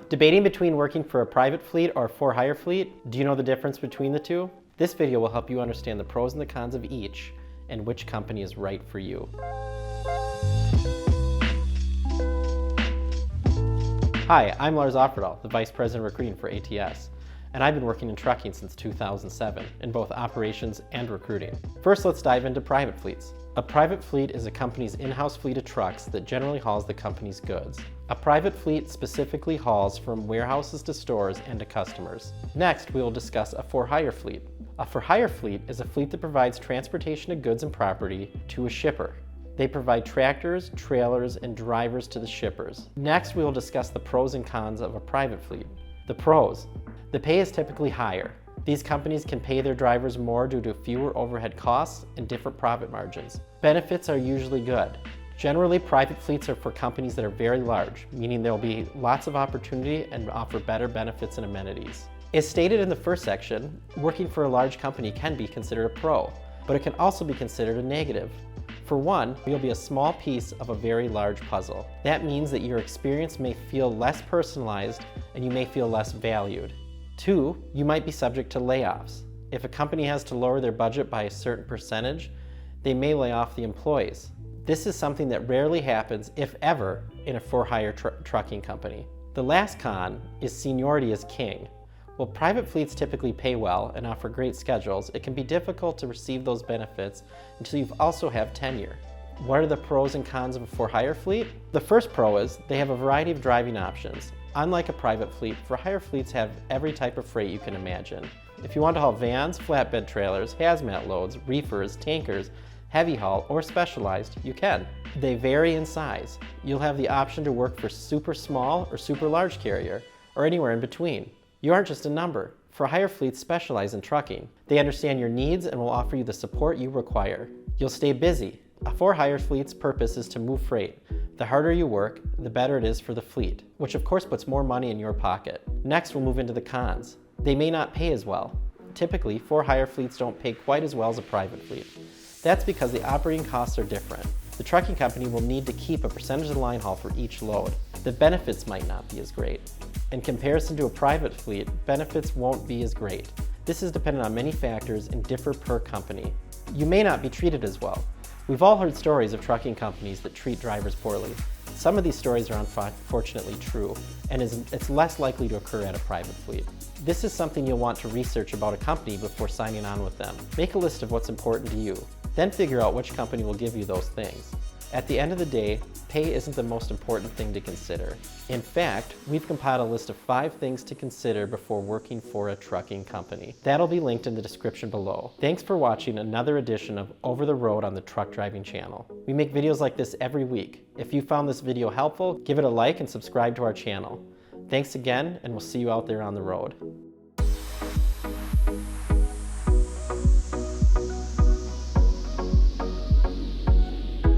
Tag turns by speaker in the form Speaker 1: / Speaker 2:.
Speaker 1: Debating between working for a private fleet or a for-hire fleet? Do you know the difference between the two? This video will help you understand the pros and the cons of each and which company is right for you. Hi, I'm Lars the Vice President of Recruiting for ATS, and I've been working in trucking since 2007 in both operations and recruiting. First, let's dive into private fleets. A private fleet is a company's in-house fleet of trucks that generally hauls the company's goods. A private fleet specifically hauls from warehouses to stores and to customers. Next, we will discuss a for-hire fleet. A for-hire fleet is a fleet that provides transportation of goods and property to a shipper. They provide tractors, trailers, and drivers to the shippers. Next, we will discuss the pros and cons of a private fleet. The pros. The pay is typically higher. These companies can pay their drivers more due to fewer overhead costs and different profit margins. Benefits are usually good. Generally, private fleets are for companies that are very large, meaning there will be lots of opportunity and offer better benefits and amenities. As stated in the first section, working for a large company can be considered a pro, but it can also be considered a negative. For one, you'll be a small piece of a very large puzzle. That means that your experience may feel less personalized and you may feel less valued. Two, you might be subject to layoffs. If a company has to lower their budget by a certain percentage, they may lay off the employees. This is something that rarely happens, if ever, in a for-hire trucking company. The last con is seniority is king. While private fleets typically pay well and offer great schedules, it can be difficult to receive those benefits until you also have tenure. What are the pros and cons of a for-hire fleet? The first pro is they have a variety of driving options. Unlike a private fleet, for-hire fleets have every type of freight you can imagine. If you want to haul vans, flatbed trailers, hazmat loads, reefers, tankers, heavy haul, or specialized, you can. They vary in size. You'll have the option to work for super small or super large carrier, or anywhere in between. You aren't just a number. For-hire fleets specialize in trucking. They understand your needs and will offer you the support you require. You'll stay busy. A for-hire fleet's purpose is to move freight. The harder you work, the better it is for the fleet, which of course puts more money in your pocket. Next, we'll move into the cons. They may not pay as well. Typically, for-hire fleets don't pay quite as well as a private fleet. That's because the operating costs are different. The trucking company will need to keep a percentage of the line haul for each load. The benefits might not be as great. In comparison to a private fleet, benefits won't be as great. This is dependent on many factors and differ per company. You may not be treated as well. We've all heard stories of trucking companies that treat drivers poorly. Some of these stories are unfortunately true, and it's less likely to occur at a private fleet. This is something you'll want to research about a company before signing on with them. Make a list of what's important to you, then figure out which company will give you those things. At the end of the day, pay isn't the most important thing to consider. In fact, we've compiled a list of 5 things to consider before working for a trucking company. That'll be linked in the description below. Thanks for watching another edition of Over the Road on the Truck Driving Channel. We make videos like this every week. If you found this video helpful, give it a like and subscribe to our channel. Thanks again, and we'll see you out there on the road.